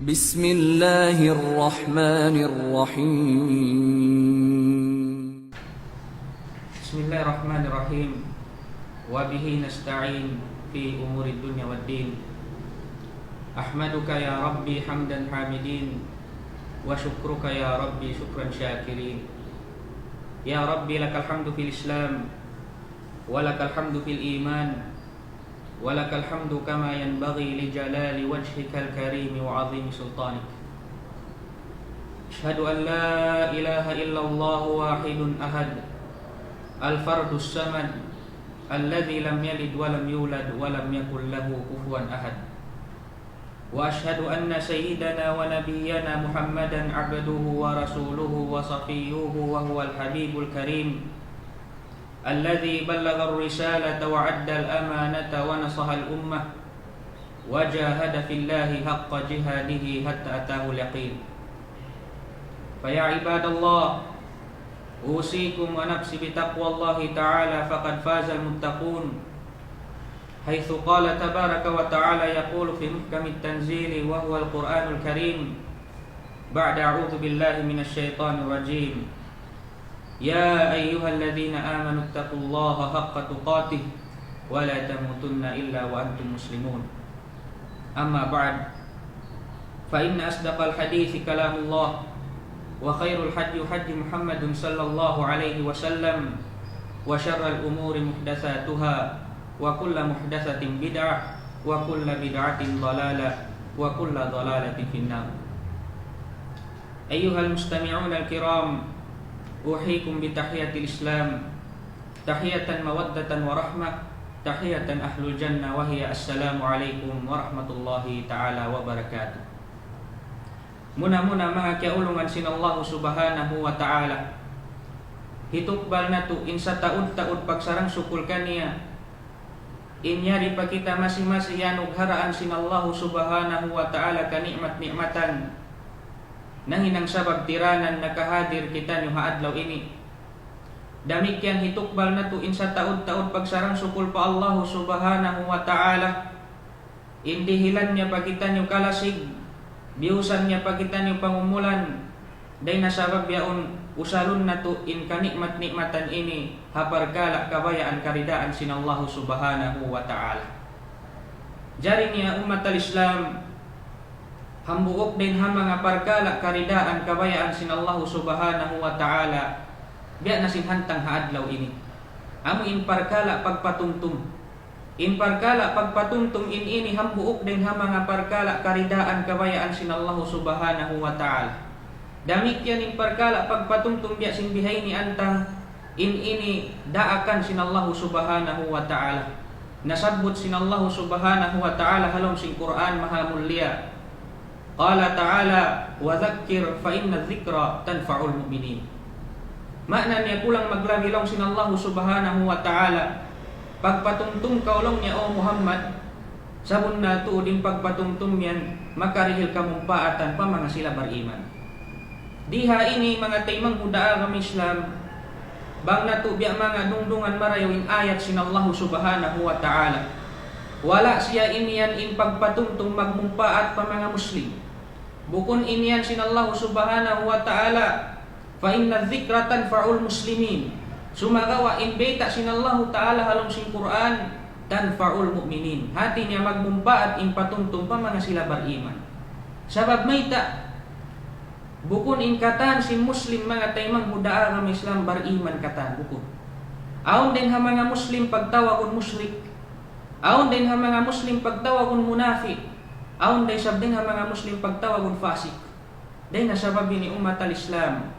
Bismillahirrahmanirrahim. Bismillahirrahmanirrahim. Wa bihi nasta'in fi umuri dunya waddin. Ahmaduka ya Rabbi hamdan hamidin, wa syukruka ya Rabbi syukran syakirin. Ya Rabbi lakal hamdu fil Islam, wa lakal hamdu fil iman, wa lakal hamdu kama yanbaghi li jalali wajhikal karim wa 'azimi sultanik. Asyhadu an la ilaha illallah wahidun ahad, al-fardus samad, alladzi lam yalid wa lam yulad wa lam yakul lahu kufuwan ahad. Wa asyhadu anna sayyidana wa nabiyyana Muhammadan 'abduhu wa rasuluhu wa safiyyuhu wa huwal habibul karim, alladzi ballagha ar-risalata wa 'adda al-amanata wa nasaha al-ummah wa jahada fillahi haqqa jihadihi hatta ataahu al-yaqin. Fa ya ibadallah, usikum wa nafsi bitaqwallahi ta'ala faqad fazal muttaqun. Haitsu qala tabaraka wa ta'ala yaqulu fi muhkamit tanzili wa huwal Qur'anul Karim ba'da a'udzu billahi minasy syaithanir rajim. Ya ayyuhalladzina amanu taqullaha haqqa tuqatih wa la tamutunna illa wa antum muslimun. Amma ba'd, fa inna asdaqal hadithi kalamullah wa khairul hadyi hadyi Muhammadin sallallahu alaihi wasallam wa syarral umuri muhdatsatuha wa kullu muhdatsatin bid'ah wa kullu bid'atin dhalalah wa kullu dhalalatin finnar. Ayyuhal mustami'un al-kiram, uhikum bi tahiyatil Islam, tahiyatan mawaddatan wa rahmah, tahiyatan ahlul jannah wa hiya assalamu alaikum warahmatullahi ta'ala wabarakatuh. Muna-muna mga kiaulungan sinallahu subhanahu wa ta'ala, hitukbal na to insa taud-taud pagsarang sukul kaniya, inyari pa kita masing-masing yanugharaan sinallahu subhanahu wa ta'ala ka nikmat-nikmatan nang hinang sabab tiranan nakahadir kita nyo haadlaw ini. Damikyan hitukbal na to insa taud-taud pagsarang sukul pa Allah subhanahu wa ta'ala, indihilan niya pa kita nyo kalasig, biusan niya pa kita nyo pangumulan, day nasabab yaon usalun na to in kanikmat-nikmatan ini haparkala kabayaan karidaan sinallahu subhanahu wa ta'ala. Jari niya umat al-Islam, hambuok din ha mga parkala karidaan kabayaan sinallahu subhanahu wa ta'ala, biya nasinhantang haadlaw ini. Amo in parkala pagpatumtum, in parkala pagpatumtum in ini hambuok din ha mga parkala karidaan kabayaan sinallahu subhanahu wa ta'ala. Damikyan in parkala pagpatumtum biya sin bihay ni antang in ini daakan sinallahu subhanahu wa ta'ala. Nasabot sinallahu subhanahu wa ta'ala halom sin Quran maha mulia. Qala ta'ala wa dhakkir fa inna dhikra tanfa'ul mu'minin. Makna niya kulang maglabilong sinallahu subhanahu wa ta'ala, pagpatumtum kaulong niya o Muhammad, sabon na tuudin pagpatumtum yan makarihil kamumpaatan pa mga sila bariman. Diha ini mga taimang hudaa kami Islam, bang natubya mga dungdungan marayawin ayat sinallahu subhanahu wa ta'ala. Wala siya iniyan in pagpatumtum magmumpaat pa mga Muslim. Bukun iniyan sinallahu subhanahu wa ta'ala, fa inna dhikra tanfa'ul muslimin. Sumagawa in beta sinallahu ta'ala halong sin Quran, tanfa'ul mu'minin. Hati niya magmumpaat in patumtum pa mga sila bariman. Sabab may ta bukun in katan si Muslim mga taimang hudaa kami Islam bariman katan bukun. Aon din ha mga Muslim pagtawagon musyrik. Aon din ha mga Muslim pagtawagon munafik. Aon din sab din ha mga Muslim pagtawagon fasik. Day nasabab ni umat al-Islam,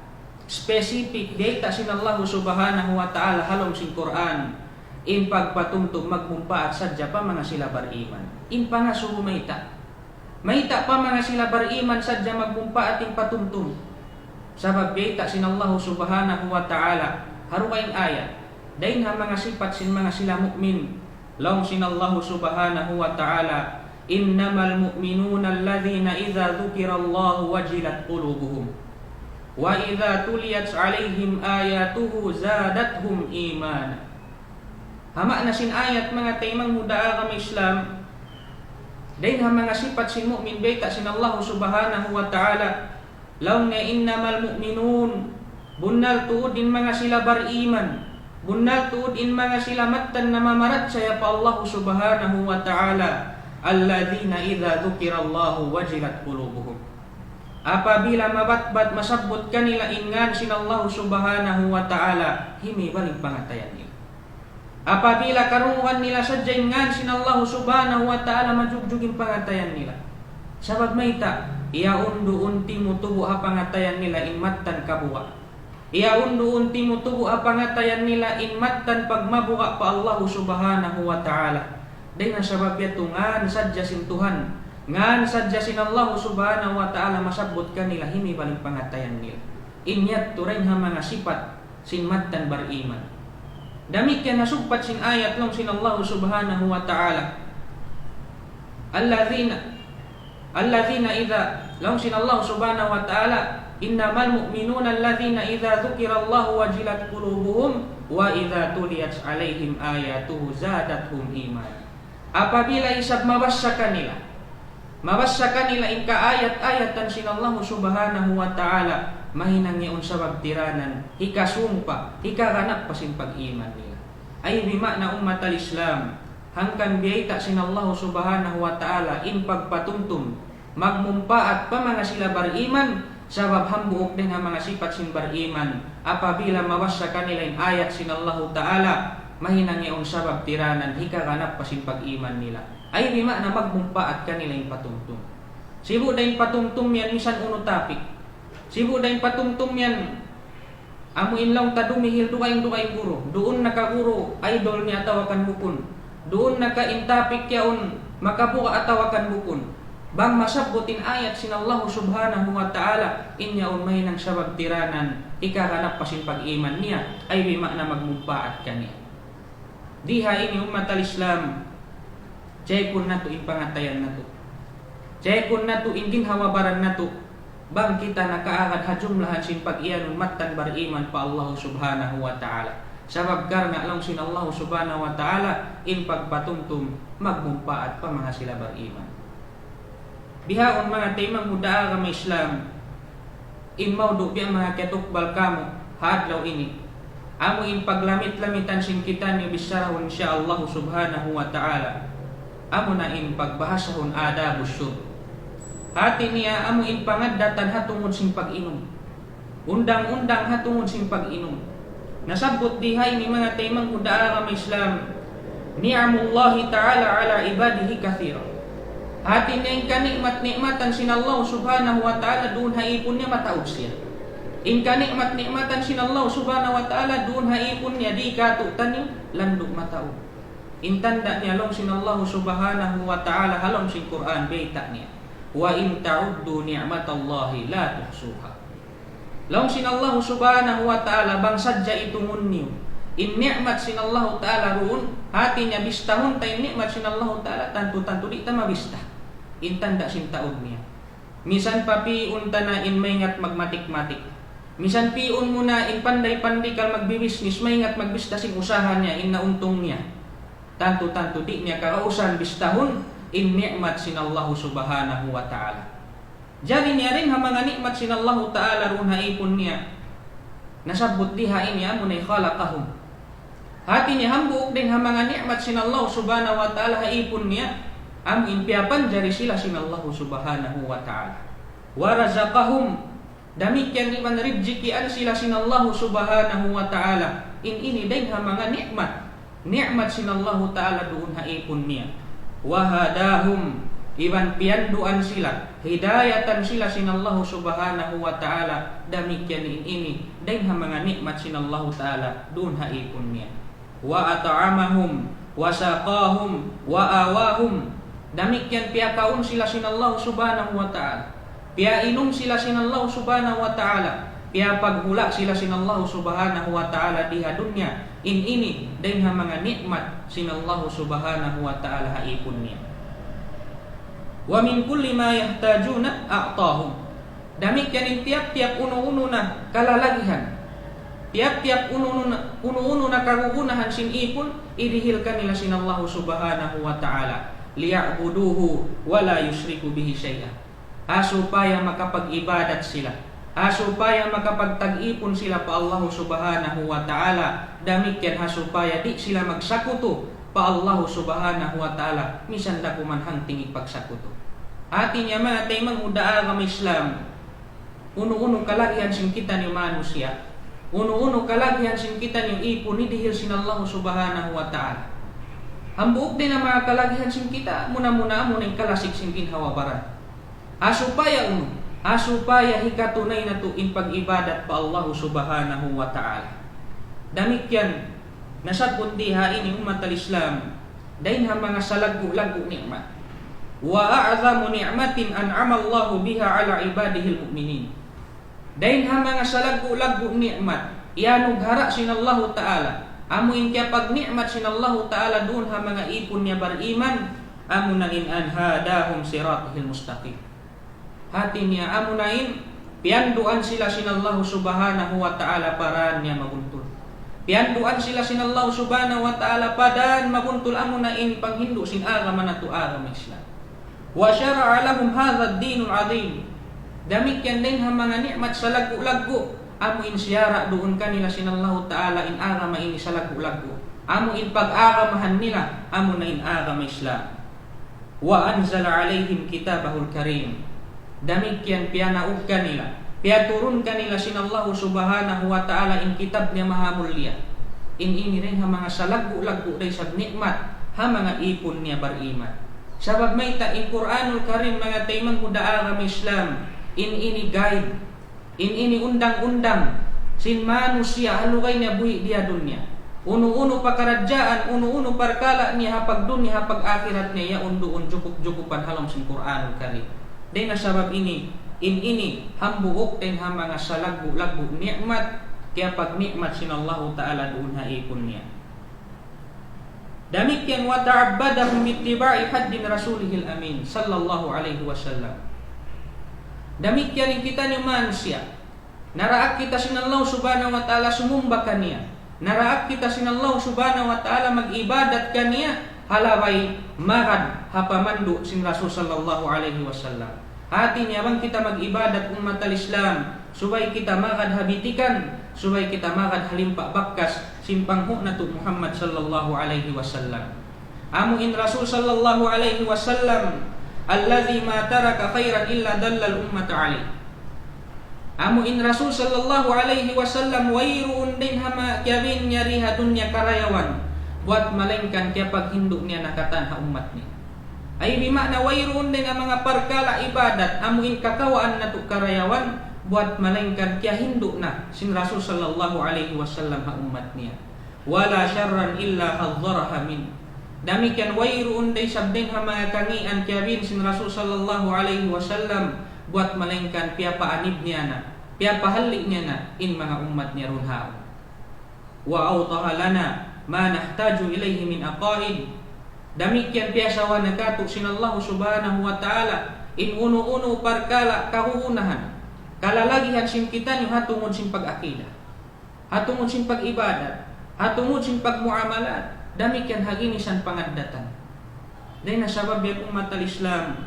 specific data sinallahu subhanahu wa ta'ala halong sin Quran, in pagpatumtum magmumpaat sadya pa mga sila bariman. In pa nga suhumayta. Maita pa mga sila bariman sadya magmumpaat in patumtum. Sabab data sinallahu subhanahu wa ta'ala harukain ayat. Dain ha mga sifat sin mga sila mu'min. Laong sinallahu subhanahu wa ta'ala, innamal mu'minuna alladhina idha dhukirallahu wajilat qulubuhum wa idha tuliyat alaihim ayatuhu zadathum iman. Hama na sin ayat mga taimang hudaa kami Islam, Dain ha mga sifat sin mu'min beta sin Allah subhanahu wa ta'ala. Law na innamal mu'minun. Bunnal tuod in mga sila bariman. Bunnal tuod in mga sila matan na mamarat saya pa Allah subhanahu wa ta'ala. Alladhina idha dhukirallahu wajilat qulubuhum. Apabila mabatbat masabot kanila ingan sin Allah subhanahu wa ta'ala, himi balik pangatayan nila. Apabila karungan nila sadya ingan sin Allah subhanahu wa ta'ala, majugjugin pangatayan nila. Sabab maita, iya undu unti mutubo ha pangatayan nila inmatan kabuwa. Iya undu unti mutubo ha pangatayan nila inmatan pagmabuka pa Allah subhanahu wa ta'ala. Dengan sabab yatungan sadya sin Tuhan, ngan sadya sin Allah subhanahu wa ta'ala masabot kanila himi balik pangatayan nila. Inyat turain ha mga sifat sin matan bariman. Demikian nasubpat sin ayat long sin Allah subhanahu wa ta'ala. Alladzina idza long sin Allah subhanahu wa ta'ala, innamal mu'minuna alladzina idza dzukirallahu wajilat qulubuhum wa idza tuliyat alaihim ayatuhu zadatuhum iman. Apabila isab mabassa kanila inka ayat-ayatan sin Allah subhanahu wa ta'ala, mahinang yaon sabab tiranan, hika sumpa, hika ganap pasin pag-iman nila. Ay bimakna umat al-Islam, hangkan biyayta sin Allah subhanahu wa ta'ala in pagpatumtum, magmumpaat pa mga sila bariman, sabab hambuok din ang mga sifat sin bariman. Apabila mawasa kanila in ayat sin Allah ta'ala, mahinang yaon sabab tiranan, hika ganap pasin pag-iman nila. Ay bimakna magmumpaat kanila in patumtum. Sibu da in patumtum yan, misan uno topic. Sibu dahin patumtum yan, amuin lang tadumihil dukaing guro. Doon nakaguro, idol niya atawakan bukun. Doon naka-intapik yaon, makabuka atawakan bukun. Bang masabutin ayat sin Allah subhanahu wa ta'ala, inyaon may nang sabab tiranan, ikahanap pasin pag-iman niya, ay bimakna magmumpaat kaniya. Diha ini umat al-Islam, cekun na to in pangatayan na to. Cekun na to in ginhawabaran na to. Bang kita nakaagad hajumlahan sin pag-iyanon matan bariman pa Allah subhanahu wa ta'ala. Sabab karna lang sin Allah subhanahu wa ta'ala in pagpatumtum magmumpaat pa mga sila bariman. Bihaon mga taimang mudaa kami Islam, in maudu biya mga ketukbal kamo hadlaw ini. Amo in paglamit-lamitan sin kita ni bisarahun siya Allah subhanahu wa ta'ala. Amo na in pagbahasahon adabus syurb. Hati niya amo in pangadatan hatungod sing pag-inom. Undang-undang hatungod sing pag-inom. Nasabot dihay ni mga taimang mudaa kami Islam, ni'amullahi ta'ala ala ibadihi kathira. Hati niya in kanikmat-nikmatan sin Allah subhanahu wa ta'ala, doon haipon niya mataod siya. In kanikmat-nikmatan sin Allah subhanahu wa ta'ala, doon haipon niya di katutan niya landog mataod. In tanda niya long sin Allah subhanahu wa ta'ala halong sin Quran beita niya. Wa in ta'uddu ni'matallahi la tuhsuha. Laung sin Allah subhanahu wa ta'ala bang sadya itungun niyo. In ni'mat sin Allah ta'ala ruun, hati niya bistahon tay ni'mat sin Allah ta'ala, tantu-tantu di ta mabista. In tanda sin taod niya. Misan papiun ta na in maingat magmatik-matik. Misan piun mo na in panday-panday kal magbibisnis, maingat magbista sin usahan niya, in nauntong niya. Tantu-tantu di niya karausan bistahon in ni'mat sin Allah subhanahu wa ta'ala. Jadi niya rin ha mga ni'mat sin Allah ta'ala ron haipon niya. Nasabot diha ini amunay khalaqahum. Hati niya hambuok din ha mga ni'mat sin Allah subhanahu wa ta'ala haipon niya. Am inpiapan jari sila sin Allah subhanahu wa ta'ala. Wa razaqahum. Damikyan iman rizkian sila sin Allah subhanahu wa ta'ala. In ini din ha mga ni'mat. Ni'mat sin Allah ta'ala doon haipon niya. Wahadahum, iban pianduan sila, hidayatan sila sin Allah subhanahu wa ta'ala. Demikian ini dan mga nikmat sin Allah ta'ala dun haipon niya. Wa at'amahum wa saqahum wa awahum. Demikian piakaun sila sin Allah subhanahu wa ta'ala. Piainom sila sin Allah subhanahu wa ta'ala. Piapaghula sila sin Allah subhanahu wa ta'ala diha dunya. In ini dan mga nikmat sin Allah subhanahu wa ta'ala haipon niya. Wa min kulli ma yahtajuna a'tahum. Demikian in tiap-tiap uno-uno na kalalagihan, tiap-tiap uno-uno na kagugunahan sin ipon, idihilkan nila sin Allah subhanahu wa ta'ala. liya'buduhu wa la yusyriku bihi syai'a. Supaya makapag-ibadat sila, supaya makapagtag-ipon sila pa Allah subhanahu wa ta'ala. Demikian supaya di sila magsakuto pa Allah subhanahu wa ta'ala, misan da kumanhang tingig pagsakuto. Atin niya mga taymang udaa kami Islam, uno-uno kalagihan sing kita ni manusia, uno-uno kalagihan sing kita ni ipon ni dihil sin Allah subhanahu wa ta'ala. Ang buok din ang mga kalagihan sing kita, muna-muna mo ng kalasik sing ginhawabaran. Supaya supaya hikatunay na to in pag-ibadat pa Allah subhanahu wa ta'ala. Damikyan, nasad pundiha ini umat al-Islam, dahin ha mga salagu-lagu ni'mat. Wa a'zamu ni'matin an'ama Allahu biha ala ibadihil mu'minin. Dahin ha mga salagu-lagu ni'mat, iyanughara sin Allah ta'ala. Amuin kaya pag ni'mat sin Allah ta'ala doon ha mga ipon niya bariman, amunain anhadahum siratihil mustaqim. Hati niya amunain, pianduan sila sin Allah subhanahu wa ta'ala paraan niya mabuntol. Pianduan sila sin Allah subhanahu wa ta'ala padaan mabuntol amunain panghindu sin agama na to agama Islam. Wa syara'a lahum hadha ad-dinul 'azim. Damikyan din ha mga nikmat sa lagu-lagu, amo in siyara doon kanila sin Allah ta'ala in agama ini sa lagu-lagu. Amo in pag-agamahan nila, amo na in agama Islam. Wa anzala 'alaihim kitabahul karim. Damikyan piyanaug kanila, piyaturun kanila sin Allah subhanahu wa ta'ala in kitab niya mahamulya. In ini rin ha mga sa lagu-lagu day sa nikmat ha mga ipon niya bariman. Sabab may ta in Quranul Karim mga taymang udaa kami Islam, in ini guide, in ini undang-undang sin manusia halugay niya buhi dia dunya. Uno-uno pakaradyaan, uno-uno parkala niya hapag dunya hapag akhirat niya ya unduon jukup-jukupan halom sin Quranul Karim. Dahil na sabab ini, in ini hambuok din ha mga salagu-lagu nikmat, kaya pag nikmat sin Allah ta'ala doon ha ipon niya. Damikyan wa ta'abbadahum bittiba'i haddin rasulihil amin sallallahu alaihi wasallam. Damikyan kita ni manusia, naraak kita sin Allah subhanahu wa ta'ala sumumba kaniya, naraak kita sin Allah subhanahu wa ta'ala mag-ibadat kaniya, halaway marad hapamandu sin Rasul sallallahu alaihi wasallam. Hati niya bang kita mag-ibadat umat al-Islam, subay kita magad habitikan, subay kita magad halimpa bakkas simpangho na to Muhammad sallallahu alaihi wasallam. Amo in Rasul sallallahu alaihi wasallam, alladhi ma taraka khairan illa dallal ummata alaihi. Amo in Rasul sallallahu alaihi wasallam wayruun din hama kyabin nyari dunya karayawan, buat malengkan kaya pag hindu niya nakatan ha umat niya. Ay bimakna wayroon din ang mga parkala ibadat, amuin kakawaan na to karayawan, buat malengkan kaya hindu na sin Rasul sallallahu alaihi wasallam ha umat niya. Wala syarran illa hadzaraha min. Damikian wayroon din sabdin ha mga kangian kaya bin sin Rasul sallallahu alaihi wasallam, buat malengkan kaya paanib niya na, kaya pahalik niya na in mga umat niya runhao. Wa awtaha lana ma nahtaju ilayhi min aqaid. Damikian piasawa nagato sin Allah subhanahu wa ta'ala in uno-uno parkala kahuunahan, kalalagihan sin kita niyo hatungod sin pag-akida, hatungod sin pag-ibadat, hatungod sin pag-muamalat. Damikian haginisan pangaddatan. Dahil nasabab yan umat al-Islam,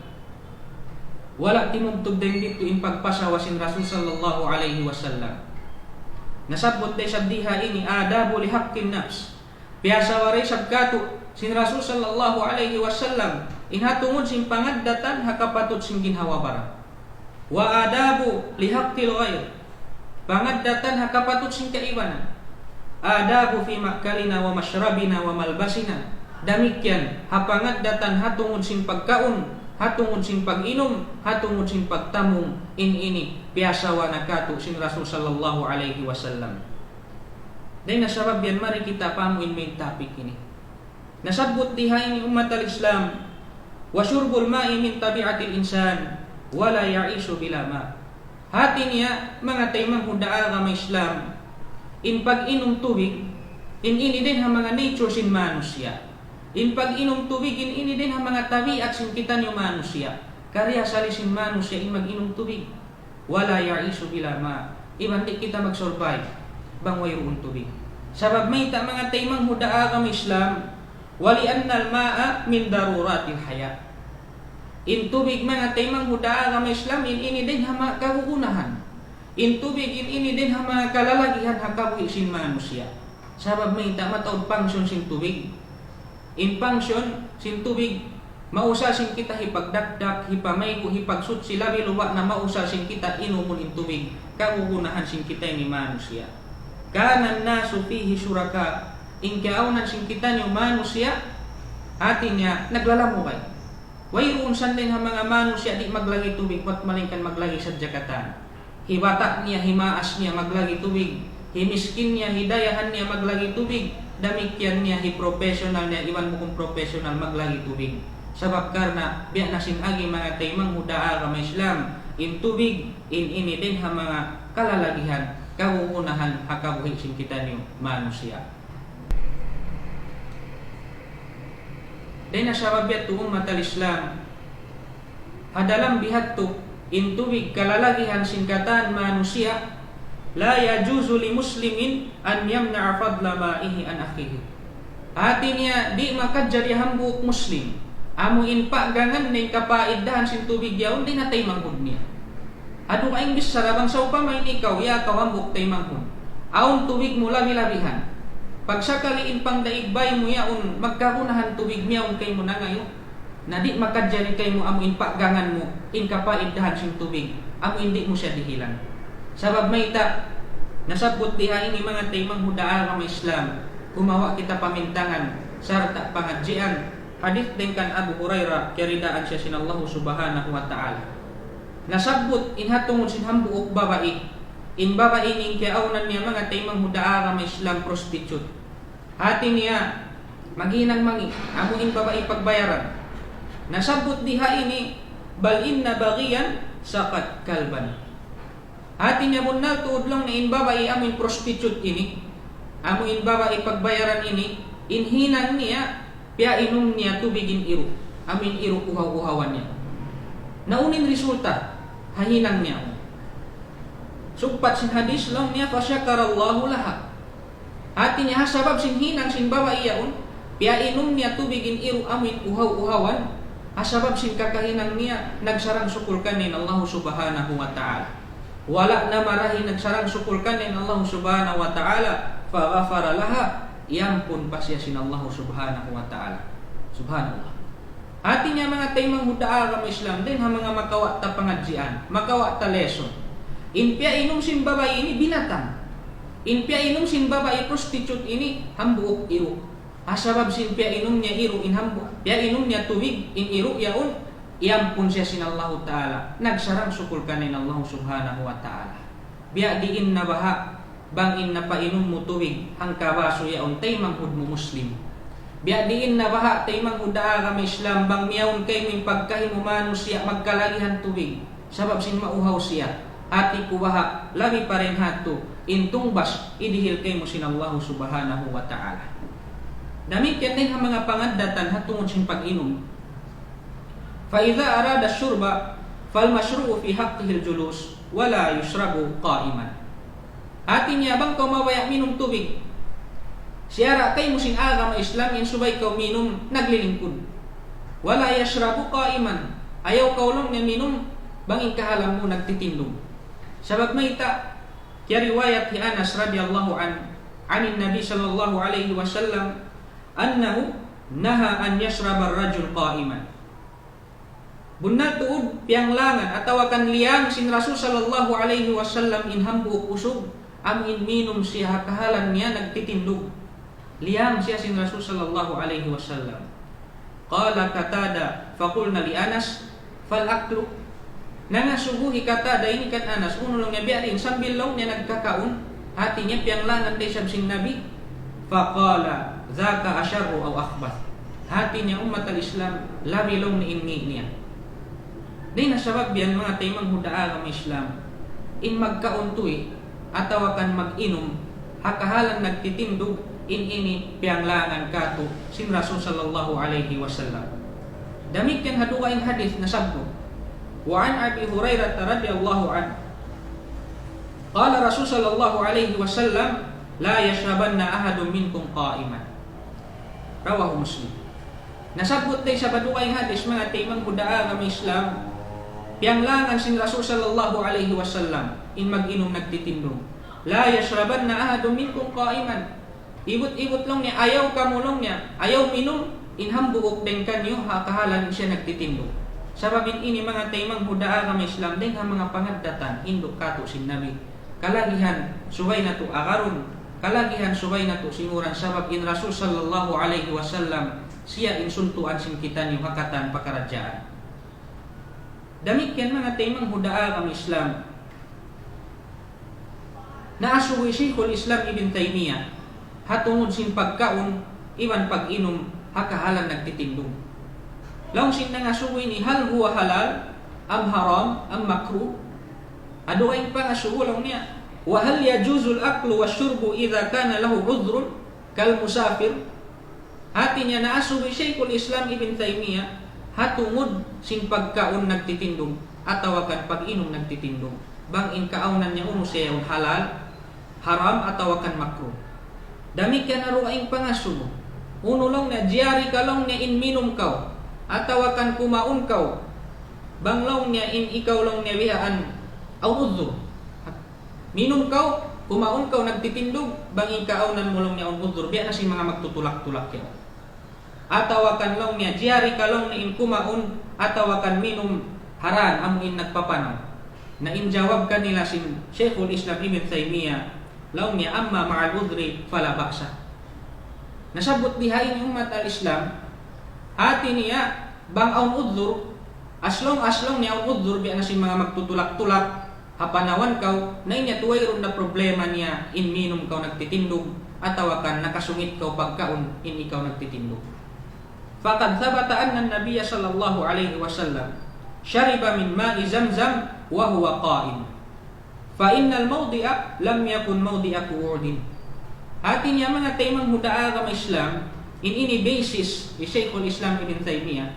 wala timugtog din dito in pagpasawa sin Rasul sallallahu alaihi wasallam. Nasabot day sabdiha ini adabu li haqqin nafs. Piasawa ray sabkato sin Rasul sallallahu alaihi wasallam inhatungod sin pangaddatan hakapatud sin ginhawabaran. Wa adabu li haqqil ghair. Pangaddatan hakapatud sin kaibanan. Adabu fi makalina wa mashrabina wa malbasina. Damikyan hapangaddatan hatungod sin pagkaon, hatungod sin pag-inom, hatungod sin pagtamong in ini piasawa nakato sin Rasul sallallahu alaihi wasallam. Dahil nasabab yan mari kita pamuin main topic ini. Nasabot diha ini umat al-Islam, wa syurbul ma'i min tabi'atil insan wala ya'ishu bila ma. Hati niya mga taymang hudaa nga may Islam, in pag-inom tubig, in ini din ha mga nature sin manusia. In pag-inom tubig, in ini din ha mga tabiat sin kita niyo manusia. Karya sali sin manusia in mag-inom tubig. Wala ya'ishu bila ma. Iban di kita mag-survive bang wayroon tubig. Sabab may ta mga taymang hudaa nga may Islam, wa li'anna al-ma'a min daruratil hayat. In tubig mga taymang hudaa nga Islam ini din hama kagugunahan. In tubig ini din hama kalalagihan hakabuhi sin manusia. Sabab may mataod function sin tubig. In function sin tubig mausa sin kita hipagdakdak, hipamaygo, hipagsut sila biluwa na mausa sin kita inumun in tubig. Kagugunahan sin kita ni manusia. Kanan nasu fihi syuraka. In kaunan sin kita ni manusia atin niya naglalamo kay. Wayroon san din ha mga manusia di maglagi tubig pat malingkan maglagi sa jakatan. Hibata niya, himaas niya maglagi tubig. Himiskin niya, hidayahan niya maglagi tubig. Damikyan niya, hi-professional niya, iwan mo kung professional maglagi tubig. Sabab karna biya na sinagi mga taymang hudaa ka Islam in tubig in ini din ha mga kalalagihan kagugunahan hakabuhi sin kita niyo manusia. Dahil na sabab yato umat al-Islam hadalam bihatto in tubig kalalagihan sin kataan manusia la yajuzu li muslimin an yamna'a fadla ma'ihi an akhihi. Hati niya di makadjari hambuk muslim amo in paggangan ning kapaidahan sin tubig yaon di natay manghud niya. Adu ka English sarabang sa upamay ikaw ya kawambok tay manghud. Aon tubig mo labi-labihan. Pag sakaliin pang daigbay mo yaon magkakunahan tubig miyaon kay mo na ngayon. Na di makadjari kay mo amo in paggangan mo in kapaidahan sin tubig. Amo hindi mo siya dihilan. Sabab may ita nasabot diha ini mga taymang hudaa nga Islam gumawa kita pamintangan sarta pangadjian. Hadith din kan Abu Hurairah kiridaan siya sin Allah subhanahu wa ta'ala. Nasabot inhatungod sin hambuok babae. In babae ning kiaunan niya mga taymang hudaa nga Islam prostitute. Hati niya maghinang mangi amo in babae pagbayaran. Nasabot diha ini bal inna baghiyan saqat kalban. Hati niya munal tuod lang na in babae amo in prostitute ini. Amo in babae pagbayaran ini inhinang niya piya inom niya tubigin iru. Amin iru uhaw-uhawan niya. Naunin resulta hahinang niya. Sugpat sin hadis lang niya fasyakarallahu laha. Hati niya sabab sin hinang sin babae yaon piya inom niya tubigin iru amin uhaw-uhawan. Asabab sin kakahinang niya nagsarang sukul kanin Allah subhanahu wa ta'ala. Wala na marahin nagsarang sukul kanin Allah subhanahu wa ta'ala faghafara laha yampun pasya sin Allah subhanahu wa ta'ala. Subhanallah. Hati niya mga taymang hudaa ka Islam din ha mga makawa ta pangadjian, makawa ta lesson. Inpia inom sin babae ini binatang. Inpia inom sin babae prostitute ini hambuok iru. Asabab sin pia inom niya iru in hambu. Pia inom niya tubig in iru yaon yampun siya sin Allah ta'ala. Nagsarang sukul kanin Allah subhanahu wa ta'ala. Biya diin na baha bangin na painom mo tubig ang kabaso yaon taymang hud mo muslim. Biya diin na baha taymang hudaa ka Islam bang miyaon kay min pagkahimo manusia magkalagihan tubig. Sabab sin mauhaw siya. Ati kubaha labi pa rin hato intungbas idihil kay mo sin Allah subhanahu wa ta'ala. Damikian din ang mga pangadatan hatungod sin pag-inom. Fa idza arada syurba fal masyru'u fi haqqihi al-julus wala yushrabu qa'iman. Atin niya bang kau mawaya minum tubig. Siara kay musin agama Islam in subay kau minum naglilingkod. Wala yashrabu qa'iman. Ayaw kau lang niya minum bang ikahalam mo nagtitindog. Sabab may ita kaya riwayat ni Anas radhiyallahu anin Nabi sallallahu alaihi wasallam annahu naha an yashraba ar-rajul qa'iman. Bunna tuod piyang langan atawa kan liyang sin Rasul sallallahu alaihi wasallam in hambu usog am in minum siya kahalan niya nagtitindog. Liyang siya sin Rasul sallallahu alaihi wasallam. Qala Qatada faqulna li Anas fal aklu. Nangasuguhi Qatada ini kan Anas uno lang niya biarin sambil long niya nagkakaon hati niya piyang langan tay sin Nabi. Faqala zaka asharru aw akhbath. Hati niya umat al-Islam labi long ni inni niya. Di na sabab yan mga taymang hudaa ka Islam in magkauntoy atawa kan mag-inom hakahalan nagtitindog in ini piyanglangan kato sin Rasul sallallahu alaihi wasallam. Damit yan haduka in hadith na sabdo. Wa an Abi Hurairah radhiyallahu anhu qala Rasul sallallahu alaihi wasallam la yashrabanna ahadun minkum qa'iman. Rawahu Muslim. Nasabot tayo sa baduay hadis mga timang hudaa kami Islam. Piyanglangan sin Rasul sallallahu alaihi wasallam in mag-inom nagtitindog. La yashraban na ahadun minkum qa'iman. Ibot-ibot lang niya, ayaw kamulong niya, ayaw minum, inhambuok din kanyo, hakahalan siya nagtitindog. Sababin ini mga taimang hudaa kami Islam, din ang mga pangadatan, indok kato sin Nabi. Kalagihan, subay na to akaron, kalagihan subay na to simuran, sabab in Rasul sallallahu alaihi wasallam, siya insuntuan sin kita niyo hakatan pakaradyaan. Damikyan mga taimang hudaa kami Islam. Naasuwi Sheikhul Islam Ibn Taymiyyah, hatungod sin pagkaon, iwan pag-inom, hakahalan nagtitindog. Laong sin nangasuwi ni hal huwa halal, am haram, am makruh. Aduain pa nga suulaw niya. Wa hal yajuzul aklu wa syurbu idha kana lahu udhrun kal musafir. Hati niya naasuwi Sheikhul Islam Ibn Taymiyyah, hatungod sin pagkaon nagtitindog, atawakan pag-inom nagtitindog. Bang in kaaunan niya siya halal, haram atawakan makruh. Dami ka naruaing pangasuno. Uno lang na jiyari ka lang niya in minum kaw, atawakan kumaun kaw. Bang lang niya in ikaw lang niya biyaan aw udhur. Minum kaw, kumaun kaw nagtitindog, bang in kaaunan mo lang niya udhur, biya na si mga magtutulak-tulak yan. Atawakan lang niya jiyari ka lang niya in kumaun, atawakan minum haran amuin nagpapanaw. Na injawab kanila si Sheikhul Islam Ibn Taymiyyah, law niya amma ma'al udhri fala ba'sa. Nasabot dihain yung umat al-Islam, hati niya bang aun udhur, aslong niya aun udhur, biya na si mga magtutulak-tulak, hapanawan kaw, na inya tuwayron na problema niya, in minum kaw nagtitindog, atawakan nakasungit kaw pagkaon, in ikaw nagtitindog. Faqad thabata anna an-nabiy sallallahu alaihi wasallam syariba min ma'i zamzam wa huwa qa'im. Fa innal mawdi'a lam yakun mawdi'a qu'udin. Hati niya mga taimang hudaa kang Islam, in ini basis ni Sheikhul Islam Ibn Taymiyyah.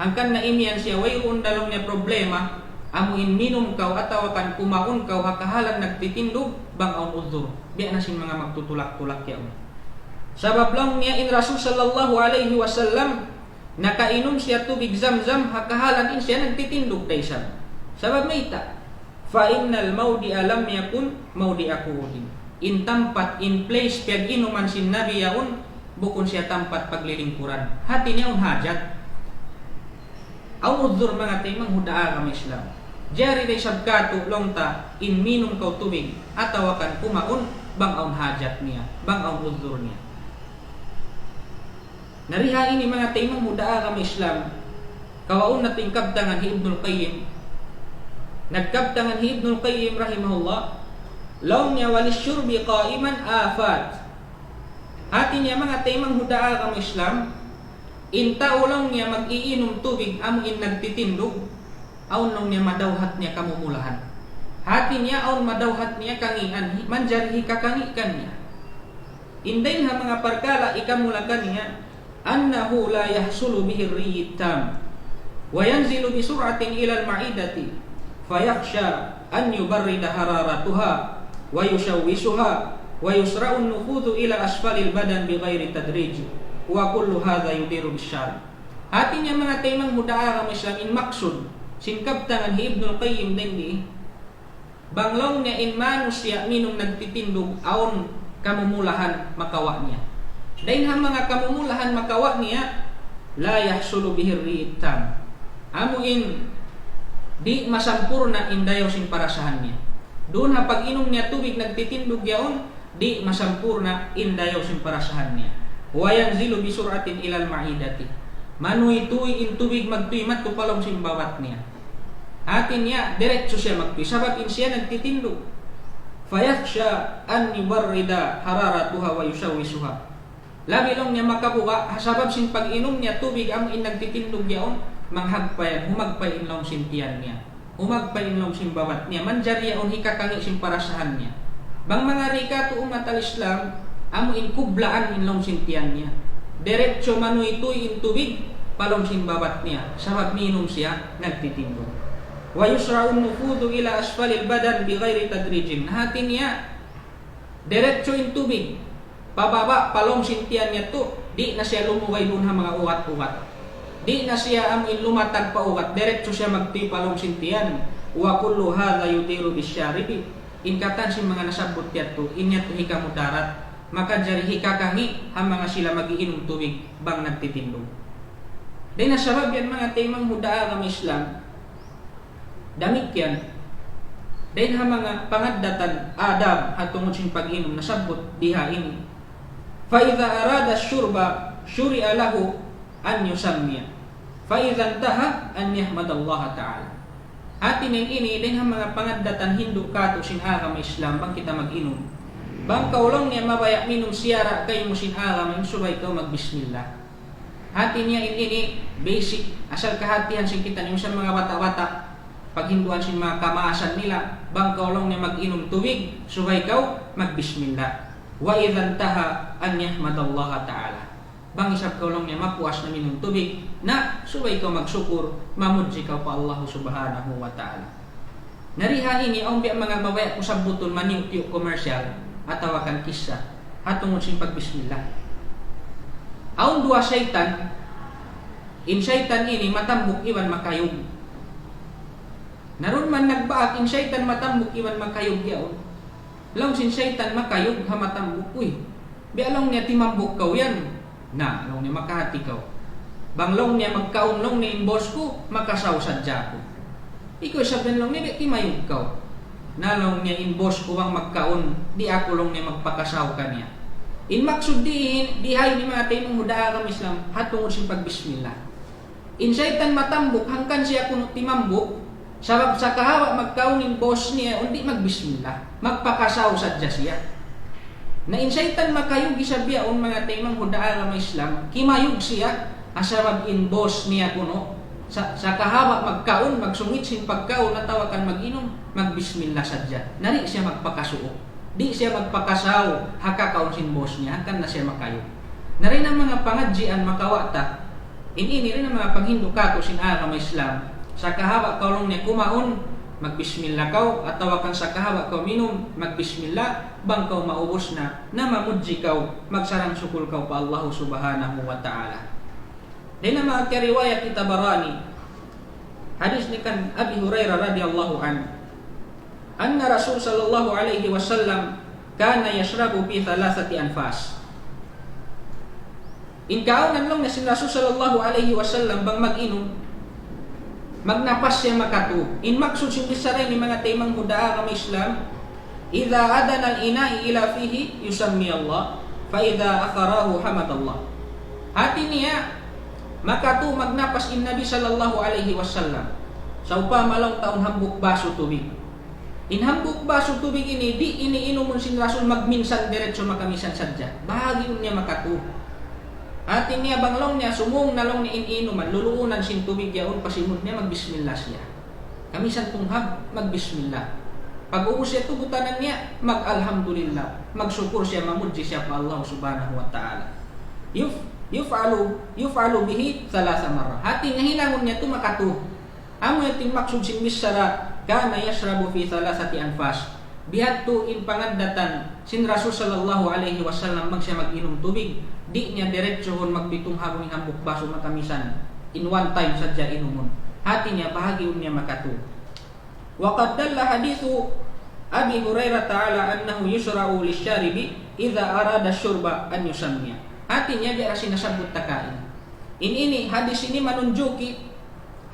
Hangkan na imiyan siya wayroon dalong niya problema, amuin minum kaw atawakan kumaun kaw hakahalan nagtitindog bang aun udhur. Biya na sin mga magtutulak-tulak yaon. Sabab lang niya in Rasul sallallahu alaihi wasallam nakainom siya tubig zamzam, hakahalan in siya nagtitindog tayo siya. Sabab may ita, fa innal mawdi'a lam yakun mawdi'a qu'udin. In tempat, in place, piyag inuman sin Nabi yaon, bukon siya tempat paglilingkuran. Hati niya hajat. Aw udhur mga taimang hudaa kami Islam. Jari day sabkato longta, in minum kaw tubig, atawakan kumaun, bang aun hajat niya, bang aun udhur niya. Nariha ini mga taimang hudaa kami Islam, kawaon nating kabtangan hi Ibnul Qayyim. Nagkabtangan hi Ibnul Qayyim rahimahullah, law niya walis syurbi qa'iman afat. Hati niya mga taimang hudaa kami Islam, intao lang niya mag-iinom tubig, amuin nagtitindog, aun lang niya madawhat niya kamumulahan. Hati niya aun madawhat niya kangian, manjarihi kakangikan niya. Indayin ha mga parkala ikamulakan niya, annahu la yahsulu bihi ar-riyit tam wa yanzilu bi sur'atin ila al-ma'idati fayakhsha an yubarrida hararatuha wa yushawwisuha wa yusra'u an-nufudhu ila asfalil badan bighairi tadrij wa kullu hadha yudiru bisyar. Hati niya mga taimang hudaa kang Islam in maksud singkabtangan hi Ibnul Qayyim din banglong niya in manus siya minum nagtitindog aon kamumulahan makawa niya. Dain ha mga kamumulahan makawa niya, la yahsulu bihi ar-riyit tam. Amuin di masampurna indayaw sin parasahan niya. Doon ha pag-inom niya tubig nagtitindog yaon, di masampurna indayaw sin parasahan niya. Wa yanzilu bi sur'atin ilal ma'idati. Manuy-tuy in tubig magtuimat tupalong sin bawat niya. Atin niya diretso siya magtuy, sabab in siya nagtitindog. Fayakhsha an yubarrida hararatuha wa yushawwisuha. Labi lang niya makabuka, sabab sin pag-inom niya tubig ang nagtitindog yaon, manghagpayan, humagpayin lang sin tiyan niya. Humagpayin lang sin bawat niya, manjari yaon hikakangi sin parasahan niya. Bang mga rikato umat al-Islam, amuin kublaan in lang sin tiyan niya. Diretso manuitoy in tubig, palong sin bawat niya, sabab minum siya, nagtitindog. Wa yusra'un nufudhu ila asfalil badan bighairi tadrijin. Hati niya, diretso in tubig, pababa palong sintian niya to, di na siya lumuway dun ha mga uwat-uwat. Di na siya amuin lumatag pa uwat, diretso siya magtipalong sintian. Wa kullu hadha yutiru bisyaribi. Inkatan si mga nasabot niya to, inya to hikamudarat. Maka jari hikakahi ha mga sila magiinom tubig bang nagtitindog. Dahil nasabab yan mga timang hudaa ng Islam, damit yan. Dahil ha mga pangaddatan adab at tungod siyang pag-inom nasabot diha ini. فَإِذَا أَرَادَ الشُّرْبَ شُرِعَ لَهُ أَنْ يُسَمِّيَ فَإِذَا انْتَهَى أَنْ يَحْمَدَ اللَّهَ تَعَالَى. Atin ang ini din ang mga pangaddatan Hindu kato sinara may Islam bang kita mag-inom. Bang kaulong niya mabaya minum siyara kayo mo sinara may subay ka mag-bismillah. Atin niya ini basic asal kahatihan sin kita niyo sa mga bata-bata paghinduan sin mga kamaasan nila bang kaulong niya mag-inom tubig subay ka mag-bismillah. Wa idhan taha an yahmadallaha ta'ala. Bang isab kaulong niya mapuas na minum tubig na subay ka magsukur mamudji ka pa Allah subhanahu wa ta'ala. Nariha ini ang biya mga mabaya ko sa buton maniw-tiyo komersyal at tawakan kisah hatungod sing pagbismillah. Aun dua syaitan in syaitan ini matambuk iwan makayog. Naron man nagbaak in syaitan matambuk iwan makayog yaon. Long sin syaitan makayog ha matambuk uy. Bialong niya timambuk kaw yan. Na, long niya makahati kaw. Banglong niya magkaunlong ni imbos ko, makasaw sadya ko. Ikaw sabihin long niya, timayog kaw. Nalong niya imbos ko ang magkaun, di ako long niya magpakasaw ka niya. In maksud dihay ni mga tayo mong hudaa kang Islam, hatungod siyang pagbismillah. In syaitan matambuk, hangkan siya kuno timambuk, sabab sa kahawa magkaun imbos niya, undi magbismillah, magpakasaw sadya siya. Na in syaitan makayog isabiya on mga tayo mong hudaa kang Islam, kimayog siya, asabab imbos niya kuno, sa kahawa magkaon, magsungit sin pagkaon at tawakan mag-inom, magbismillah sadya. Nari siya magpakasuo. Di siya magpakasaw, hakakaon sin boss niya, hangkan na siya makayo. Nari ang mga pangadjian makawata, ini rin ang mga panghindu kato sin ara may Islam. Sa kahawa kaulong niya kumaon, magbismillah kaw, at tawakan sa kahawa kaw minum, magbismillah, bang kaw maubos na mamudji kaw, magsarang sukul kaw pa Allah subhanahu wa ta'ala. Din ang mga kariwayat ni Tabarani, hadis ni kan Abi Hurairah radhiyallahu anhu, anna Rasul sallallahu alaihi wasallam kana yashrabu fi thalathati anfas. In kaunan long na si Rasul sallallahu alaihi wasallam bang mag-inom, magnapas siya makatu. In maksud siyang bisaray ni mga temang hudaa ng Islam, idha adana al-ina'i ila fihi yusammi Allah, fa idha akharahu hamadallah. Hati niya makatu magnapas in Nabi sallallahu alaihi wasallam sa upama lang taon hambuk baso tubig. In hambuk baso tubig ini di iniinom sin Rasul magminsan diretso makamisan sadya. Bahagi niya makatu. Atin niya banglong niya sumung nalong ni iniinuman luluunan sin tubig yaon pasimod niya magbismillah siya. Kamisan tunghab magbismillah. Pag ubos siya tubutanan niya magalhamdulillah. Magsyukur siya mamudji siya pa Allah subhanahu wa ta'ala. Yuf'alu bihi thalatha marra. Hati nahilangon niya tumakatu. Amo yating maksud sin misara kana yashrabu fi thalathati anfas. Bihadto in pangaddatan sin Rasul sallallahu alaihi wasallam bang siya mag-inom tubig. Di niya diretsohon magpitong hagong hambuk baso makamisan. In one time sadya inumon. Hati niya bahagi niya makatu. Wa qad dalla hadithu Abi Hurairah ta'ala annahu yushra'u lisyaribi idza arada syurba an yusammiya. Hati niya di sinasabot takain. Ini hadis ini manunjuki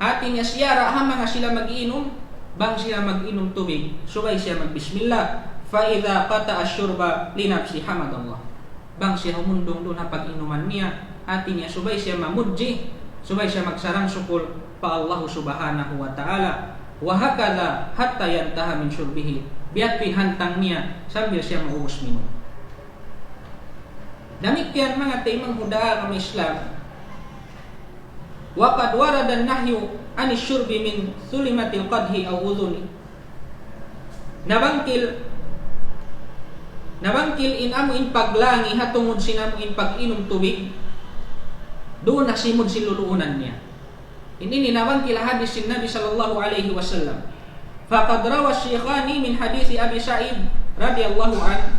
hati niya siyara ha mga sila mag-inom, bang sila mag-inom tubig, subay siya magbismillah, fa idza qata asyurba li nafsi hamadallah. Bang siya humundong doon na pag-inuman niya, hati niya subay siya mamudji, subay siya magsarang sukul pa Allah subhanahu wa ta'ala. Wa hakadha hatta yantaha min syurbihi. Biat pinhantang niya sambil siya maubos minum. Demikian mga taimang hudaa ng Islam. Wa qad warada an-nahyu an asyurbi min sulimatil qadhi aw udhuni. Nabangkil in amo in paglangi hatungod sinamo in pag-inom tubig. Doon nasimod siluluunan niya. Ini nabangkil hadis sin Nabi sallallahu alaihi wasallam. Faqad rawa Syekhani min hadis Abi Sa'id radhiyallahu anhu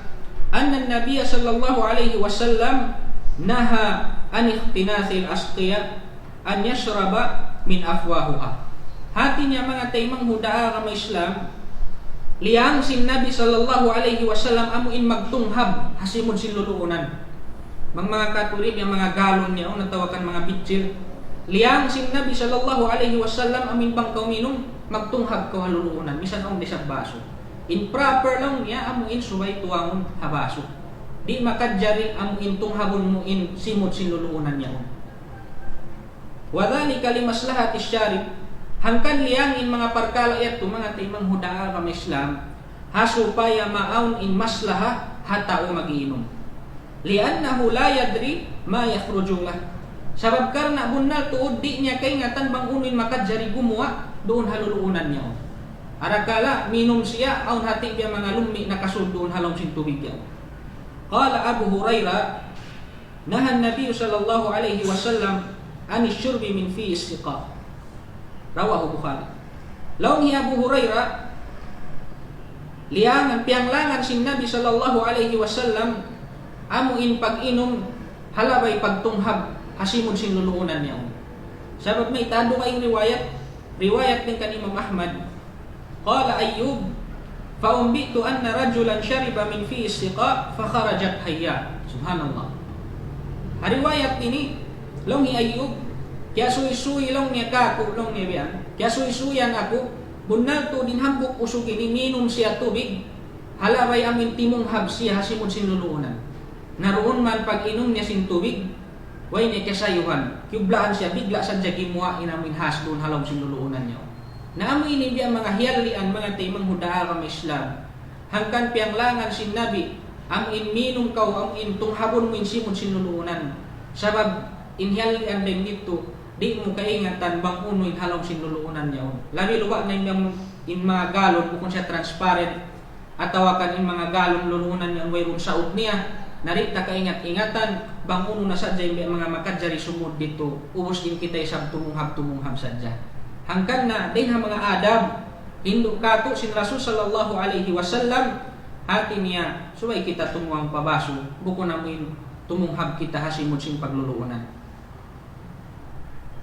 anna an-nabiy sallallahu alaihi wasallam naha an ihtinathil asqiya an yashraba min afwahuha. Hati niya mga taymang hudaa ka Islam, liyang sin Nabi sallallahu alaihi wasallam amuin magtunghab hasimod sin luluunan. Mga katurid yung mga galon niya, natawakan mga pitsil. Liyang sin Nabi sallallahu alaihi wasallam amin bang kauminong magtunghab ka luluunan, misan ang disab baso. Improper lang niya amuin subay tuwangon habaso. Di makadjari amuin tunghabon mo in simod sin luluunan niya. Wadhalika limaslahati syarib, hangkan liyang in mga parkala ito mga taymang hudaa ka Islam, hasupaya maaun in maslaha hatao magiinom. Liannahu la yadri ma yakhruju lah. Sabab karna bunal tuod di niya kay ngatan bang unin makadjari gumawa doon haluluunan niya. Arakala minum siya aun hati biya mga lumi nakasud doon halong sin tubig niya. Qala Abu Hurairah, nahan Nabi sallallahu alaihi wasallam an syurbi min fi istiqa. Rawahu Bukhari. Laung hi Abu Hurairah, liangan pianglangan sin Nabi sallallahu alaihi wasallam amuin pag-inom halabay pagtunghab hasimod sin luluunan niya. Sabab may tado kay riwayat din kan Imam Ahmad. Qala Ayyub, fa umbitu anna rajulan shariba min fi istiqa fa kharajat hayya. Subhanallah. Riwayat ini long hi Ayyub, kaya suy-suy long niya kako long niya biyan. Kaya suy-suyan ako, bunal to din hambok usog ini minum siya tubig. Halabay amin timong hab siya hasimod sin luluunan. Naroon man pag inom niya sin tubig, way niya kasayuhan. Kiblaan siya bigla sa gimuha inamin has doon halong sin luluunan niya. Naamoy ini biya mga hiyalian mga taymang hudaa ka Islam. Hangkan pianglangan sin Nabi, amin minum kau amin tunghabon mo in simod sin luluunan. Sabab inhiyalian din dito, di mo kaingatan bang uno in halong sin luluunan niya. Labi luwa na in mga galon kung siya transparent at tawakan in mga galon luluunan niya way saot niya. Narita kaingat-ingatan bang uno na sadya yung mga makadjari sumod dito, ubos din kita isang tumuhab sadya. Hangkan na din ang mga adab hindu kato sin Rasul sallallahu alaihi wasallam, hati niya subay kita tumuang pabaso buko namin tumunghab kita hasimod sin pagluluunan.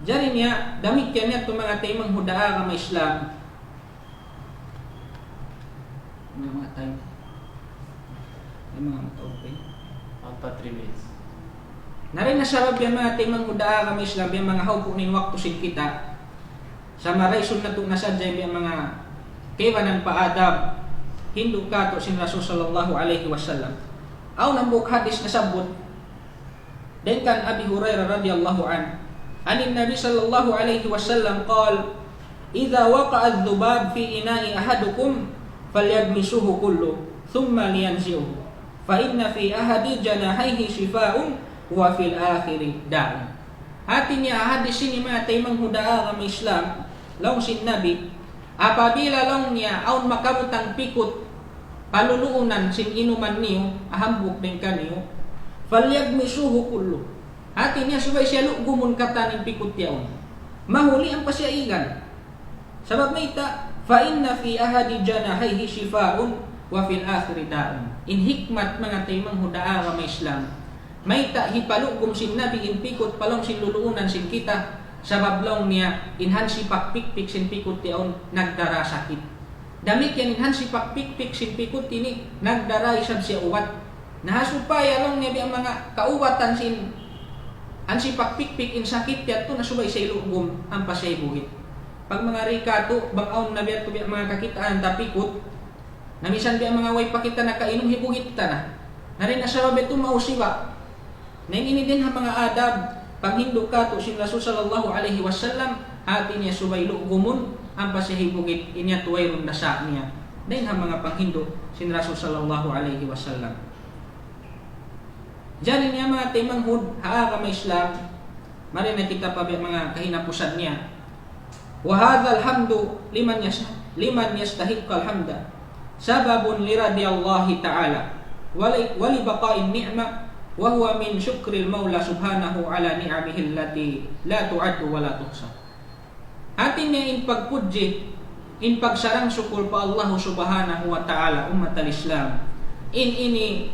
Jari niya damit kaya niya itong mga taymang hudaa ka Islam. May mga time, may mga mata-open 3 minutes. Narin na sabab yung mga taymang hudaa ka Islam, yung mga hawpo ning waktu sin kita sa marayson na itong nasadya yung mga kewanan paadab hindu kato sin Rasul sallallahu alaihi wasallam. Aw nambuk hadis na sabot din kan Abi Hurairah radhiyallahu an anin Nabi sallallahu alaihi wasallam qal, idza waqa'a adh-dhubab fi ina'i ahadukum falyadmisuhu kullu thumma liyanzi'uhu fa inna fi ahadi janahaihi shifaa'un wa fil akhiri da'un. Hati niya hadis ini mga taymang hudaa ka Islam, laung sin Nabi, apabila laung niya aun makamutang pikot paluluunan sin inuman niyo, ahambuk din kaniyo, falyagmisuhu kullu. Hati niya subay siya gumun katanin pikot yaon. Mahuli ang pasyaigan. Sabab may ita, fa inna fi ahadi janahaihi shifaa'un wa fil akhiri da'un. In hikmat mga taymang hudaa ka Islam, may ta hipalugom sin Nabi in pikot palong sin luluunan sin kita, sabab laung niya inhansi pakpikpik sin pikot yaon nagdara sakit. Damit yan inhansi pakpikpik sin pikot ini nagdara isab siya uwat. Nahasupaya lang niya ang mga kauwatan sin ansi pakpikpik in sakit yato nasubay sa ilugom ang pasay buhit. Pag mga rikato bangaon na biya to biya mga kakitaan tapikot, namisan biya mga way pakita na kainom hibugit ta na. Narin na sabab ito mausiwa. Nang ini din ang mga adab pag hindu kato sin Rasul sallallahu alaihi wasallam, hati niya subay lugumon ang pasahibugit inya tuway ron nasa niya. Din ang mga panghindu sin Rasul sallallahu alaihi wasallam. Diyan niya mga taymang haa ka Islam, mari na kita pa mga kahinapusan niya. Wa hadzal hamdu liman yastahiqqal hamda sababun li radiyallahi ta'ala wa li baqa'in ni'mah wa huwa min syukril maula subhanahu ala ni'amihi allati la tu'addu wa la tuhsa. Atin niya in pagpuji, in pagsarang syukur pa Allah subhanahu wa ta'ala umat al-Islam. In ini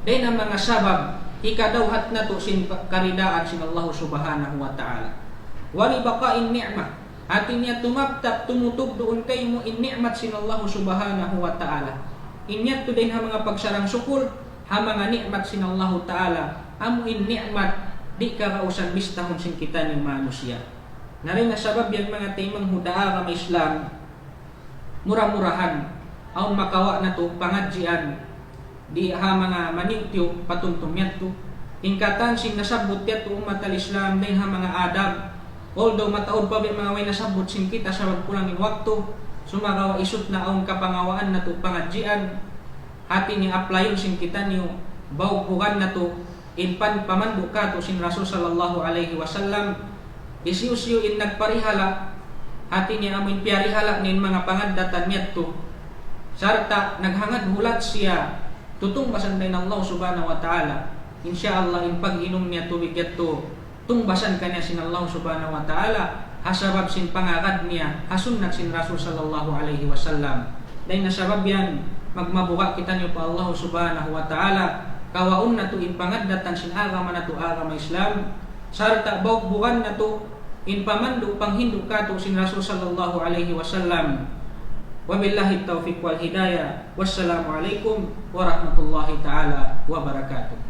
Dahil ang mga sabab, ikadawhat na to sin karidaan sin Allah subhanahu wa ta'ala. Wali baqa'in ni'mah, atin niya tumabtak, tumutog doon kay mo in ni'mat sin Allah subhanahu wa ta'ala. Inyat to din ha mga pagsarang sukul, ha mga ni'mat sin Allah ta'ala, amo in ni'mat, di karausan bistahon sin kita ng manusia. Narin na sabab yan mga timang hudaa ka Islam, murah-murahan, ang makawa na to, pangadjian, di ha mga manityo patuntum yato ingkatan sin nasabot yato umat al-Islam din ha mga adab, although mataod pa mga way nasabot sin kita sa wagkulang in waktu sumagawa isut na ang kapangawaan na to pangadjian hati ni applyon sin kita niyo bawpugan na to inpan pamandu ka to sin Rasul sallallahu alaihi wasallam isiusyo in nagparihala hati ni amin piarihala nin mga pangaddatan yato sarta naghangad hulat siya tutungbasan din Allah subhanahu wa ta'ala. Insyaallah in pag-inom niya tubig yato tungbasan kanya sin Allah subhanahu wa ta'ala hasabab sin pangagad niya hasunnat sin Rasul sallallahu alaihi wasallam. Dahil nasabab yan magmabuka kita niyo pa Allah subhanahu wa ta'ala kawaun na to in pangaddatan sin agama na to agama Islam sarta bawbukan na to in pamandu panghindu ka to sin Rasul sallallahu alaihi wasallam. Wabillahi taufiq wal hidayah. Wassalamualaikum warahmatullahi ta'ala wabarakatuh.